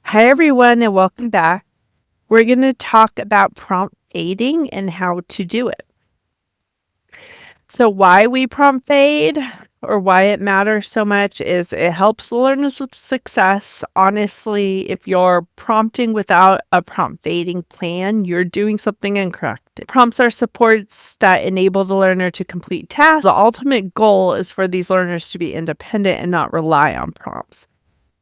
Hi, everyone, and welcome back. We're going to talk about prompt fading and how to do it. So, why we prompt fade or why it matters so much is it helps learners with success. Honestly, if you're prompting without a prompt fading plan, you're doing something incorrect. Prompts are supports that enable the learner to complete tasks. The ultimate goal is for these learners to be independent and not rely on prompts.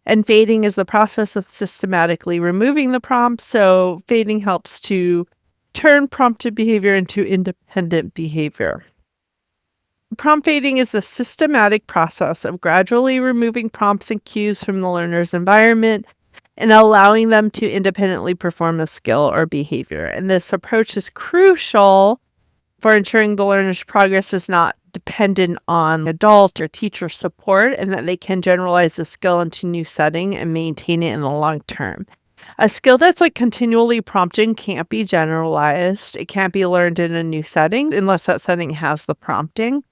And fading is the process of systematically removing the prompt. So fading helps to turn prompted behavior into independent behavior. Prompt fading is the systematic process of gradually removing prompts and cues from the learner's environment and allowing them to independently perform a skill or behavior. And this approach is crucial for ensuring the learner's progress is not dependent on adult or teacher support, and that they can generalize the skill into new setting and maintain it in the long term. A skill that's continually prompting can't be generalized. It can't be learned in a new setting unless that setting has the prompting.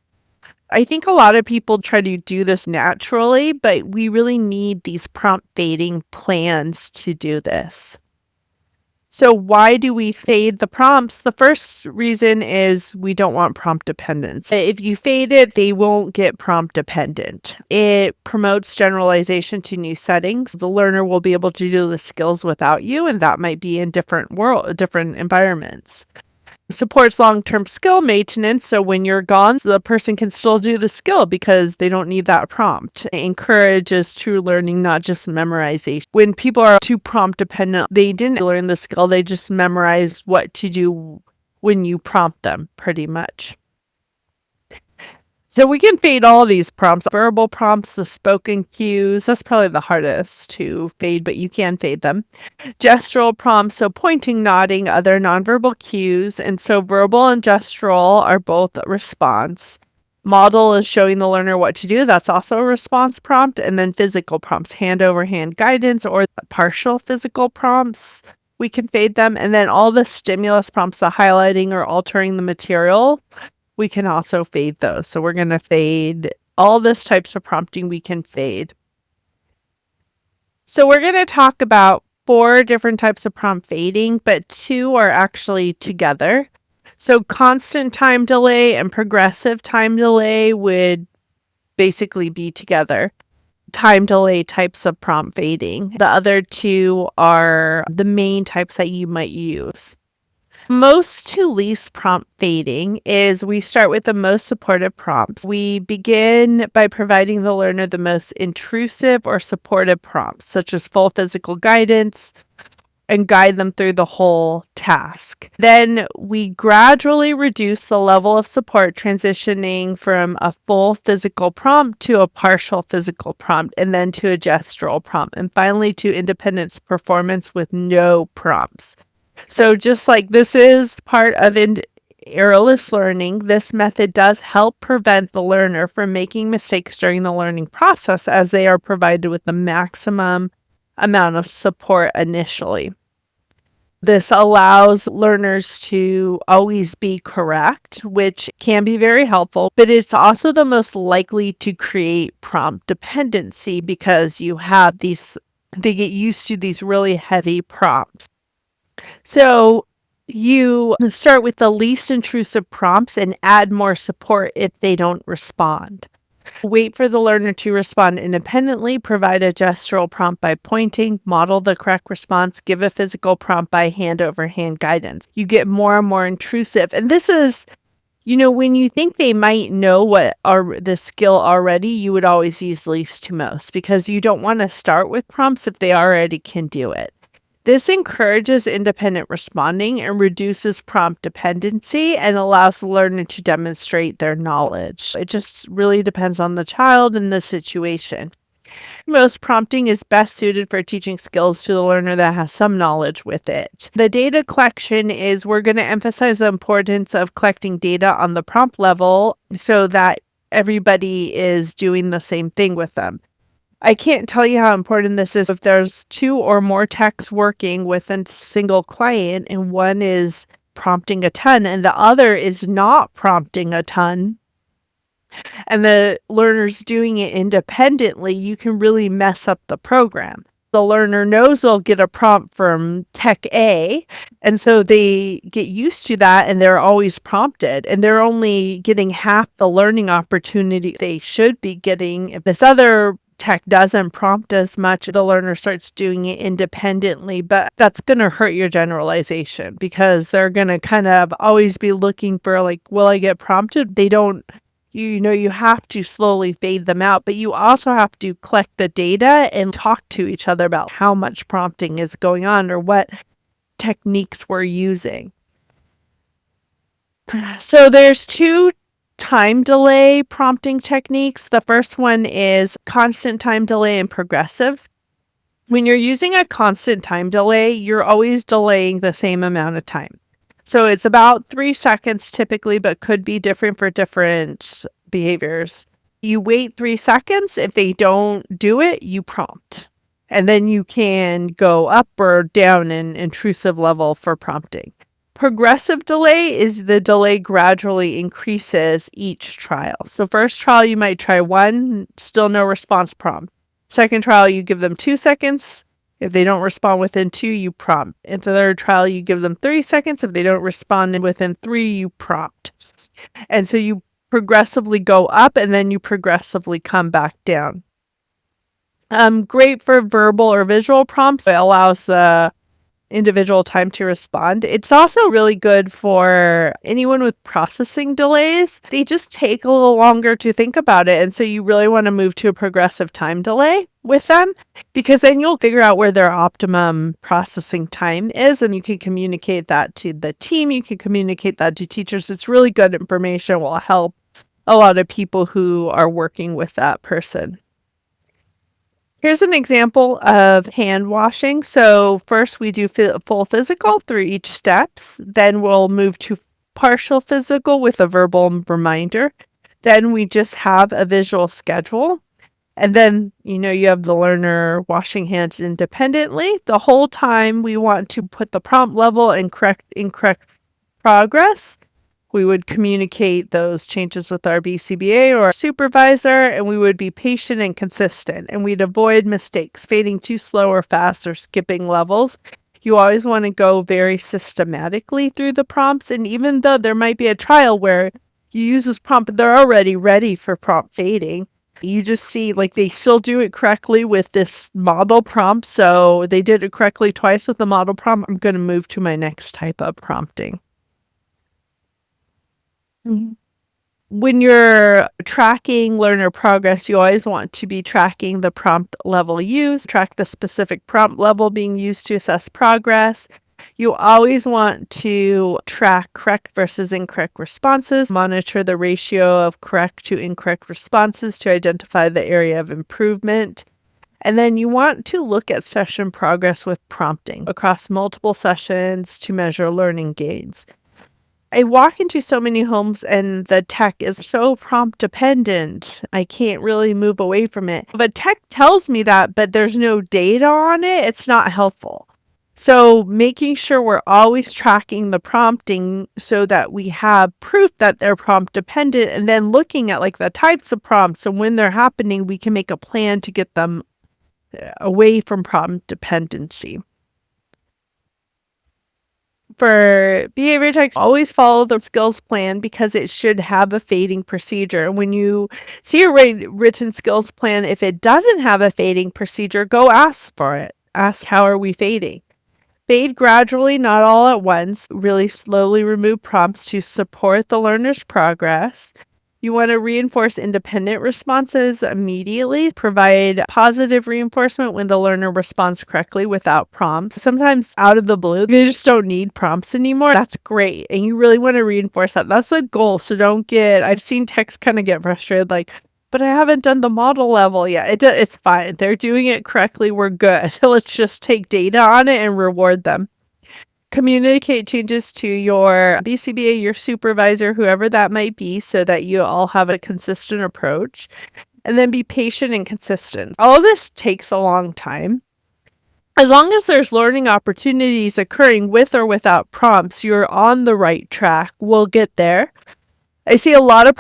I think a lot of people try to do this naturally, but we really need these prompt fading plans to do this. So why do we fade the prompts? The first reason is we don't want prompt dependence. If you fade it, they won't get prompt dependent. It promotes generalization to new settings. The learner will be able to do the skills without you, and that might be in different environments. Supports long-term skill maintenance, so when you're gone, the person can still do the skill because they don't need that prompt. It encourages true learning, not just memorization. When people are too prompt dependent, they didn't learn the skill, they just memorized what to do when you prompt them, pretty much. So we can fade all these prompts, verbal prompts, the spoken cues. That's probably the hardest to fade, but you can fade them. Gestural prompts, so pointing, nodding, other nonverbal cues. And so verbal and gestural are both a response. Model is showing the learner what to do. That's also a response prompt. And then physical prompts, hand over hand guidance or partial physical prompts. We can fade them. And then all the stimulus prompts, the highlighting or altering the material, we can also fade those. So we're going to fade all this types of prompting we can fade. So we're going to talk about 4 different types of prompt fading, but 2 are actually together. So constant time delay and progressive time delay would basically be together. Time delay types of prompt fading. The other 2 are the main types that you might use. Most to least prompt fading is we start with the most supportive prompts. We begin by providing the learner the most intrusive or supportive prompts, such as full physical guidance, and guide them through the whole task. Then we gradually reduce the level of support, transitioning from a full physical prompt to a partial physical prompt, and then to a gestural prompt, and finally to independence performance with no prompts. So just like this is part of errorless learning, this method does help prevent the learner from making mistakes during the learning process, as they are provided with the maximum amount of support initially. This allows learners to always be correct, which can be very helpful, but it's also the most likely to create prompt dependency because they get used to these really heavy prompts. So you start with the least intrusive prompts and add more support if they don't respond. Wait for the learner to respond independently, provide a gestural prompt by pointing, model the correct response, give a physical prompt by hand over hand guidance. You get more and more intrusive. And this is, when you think they might know the skill already, you would always use least to most because you don't want to start with prompts if they already can do it. This encourages independent responding and reduces prompt dependency and allows the learner to demonstrate their knowledge. It just really depends on the child and the situation. Most prompting is best suited for teaching skills to the learner that has some knowledge with it. The data collection is we're going to emphasize the importance of collecting data on the prompt level so that everybody is doing the same thing with them. I can't tell you how important this is if there's 2 or more techs working with a single client and one is prompting a ton and the other is not prompting a ton, and the learner's doing it independently, you can really mess up the program. the learner knows they'll get a prompt from Tech A, and so they get used to that and they're always prompted, and they're only getting half the learning opportunity they should be getting. If this other tech doesn't prompt as much, the learner starts doing it independently, but that's going to hurt your generalization because they're going to kind of always be looking for, like, will I get prompted? They don't. You have to slowly fade them out, but you also have to collect the data and talk to each other about how much prompting is going on or what techniques we're using. So there's two time delay prompting techniques. The first one is constant time delay and progressive. When you're using a constant time delay, you're always delaying the same amount of time. So it's about 3 seconds typically, but could be different for different behaviors. You wait 3 seconds. If they don't do it, you prompt. And then you can go up or down in intrusive level for prompting. Progressive delay is the delay gradually increases each trial. So first trial, you might try 1, still no response, prompt. Second trial, you give them 2 seconds. If they don't respond within 2, you prompt. In the third trial, you give them 3 seconds. If they don't respond within 3, you prompt. And so you progressively go up and then you progressively come back down. Great for verbal or visual prompts. It allows the individual time to respond. It's also really good for anyone with processing delays. They just take a little longer to think about it. And so you really want to move to a progressive time delay with them, because then you'll figure out where their optimum processing time is and you can communicate that to the team. You can communicate that to teachers. It's really good information. It will help a lot of people who are working with that person. Here's an example of hand washing. So first we do full physical through each steps. Then we'll move to partial physical with a verbal reminder. Then we just have a visual schedule. And then, you have the learner washing hands independently. The whole time we want to put the prompt level and incorrect progress. We would communicate those changes with our BCBA or our supervisor, and we would be patient and consistent, and we'd avoid mistakes, fading too slow or fast or skipping levels. You always want to go very systematically through the prompts, and even though there might be a trial where you use this prompt, but they're already ready for prompt fading, you just see, like, they still do it correctly with this model prompt, so they did it correctly twice with the model prompt. I'm going to move to my next type of prompting. When you're tracking learner progress, you always want to be tracking the prompt level used, track the specific prompt level being used to assess progress. You always want to track correct versus incorrect responses, monitor the ratio of correct to incorrect responses to identify the area of improvement. And then you want to look at session progress with prompting across multiple sessions to measure learning gains. I walk into so many homes and the tech is so prompt dependent. I can't really move away from it. If a tech tells me that, but there's no data on it, it's not helpful. So making sure we're always tracking the prompting so that we have proof that they're prompt dependent, and then looking at, like, the types of prompts and when they're happening, we can make a plan to get them away from prompt dependency. For behavior techs, always follow the skills plan because it should have a fading procedure. When you see a written skills plan, if it doesn't have a fading procedure, go ask for it. Ask, how are we fading? Fade gradually, not all at once. Really slowly remove prompts to support the learner's progress. You want to reinforce independent responses immediately. Provide positive reinforcement when the learner responds correctly without prompts. Sometimes out of the blue, they just don't need prompts anymore. That's great. And you really want to reinforce that. That's a goal. So I've seen techs kind of get frustrated, like, but I haven't done the model level yet. It's fine. They're doing it correctly. We're good. Let's just take data on it and reward them. Communicate changes to your BCBA, your supervisor, whoever that might be, so that you all have a consistent approach. And then be patient and consistent. All this takes a long time. As long as there's learning opportunities occurring with or without prompts, you're on the right track. We'll get there. I see a lot of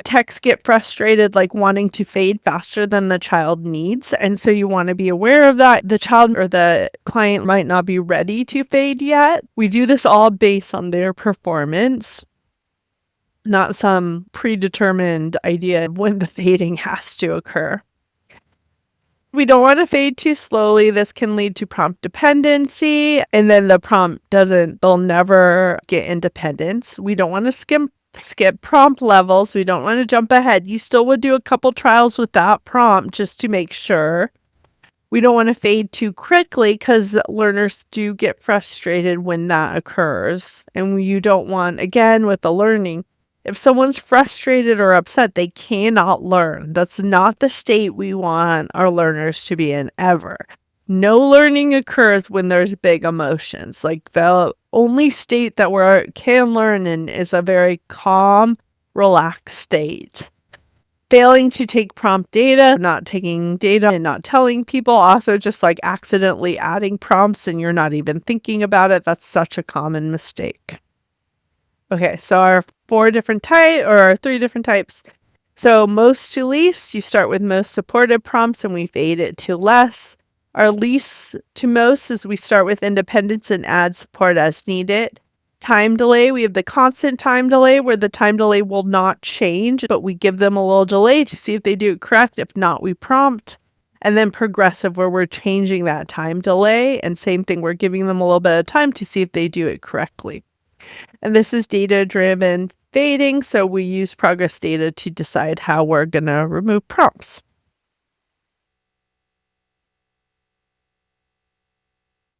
techs get frustrated, like wanting to fade faster than the child needs. And so you want to be aware of that. The child or the client might not be ready to fade yet. We do this all based on their performance, not some predetermined idea of when the fading has to occur. We don't want to fade too slowly. This can lead to prompt dependency, and then the prompt they'll never get independence. We don't want to skip prompt levels. We don't want to jump ahead. You still would do a couple trials with that prompt just to make sure. We don't want to fade too quickly because learners do get frustrated when that occurs. And you don't want, again, with the learning, if someone's frustrated or upset, they cannot learn. That's not the state we want our learners to be in ever. No learning occurs when there's big emotions. Like, the only state that we can learn in is a very calm, relaxed state. Failing to take prompt data, not taking data and not telling people, also just like accidentally adding prompts and you're not even thinking about it. That's such a common mistake. Okay, so our 3 different types. So most to least, you start with most supported prompts and we fade it to less. Our least to most is we start with independence and add support as needed. Time delay, we have the constant time delay where the time delay will not change, but we give them a little delay to see if they do it correct. If not, we prompt. And then progressive, where we're changing that time delay. And same thing, we're giving them a little bit of time to see if they do it correctly. And this is data-driven fading, so we use progress data to decide how we're going to remove prompts.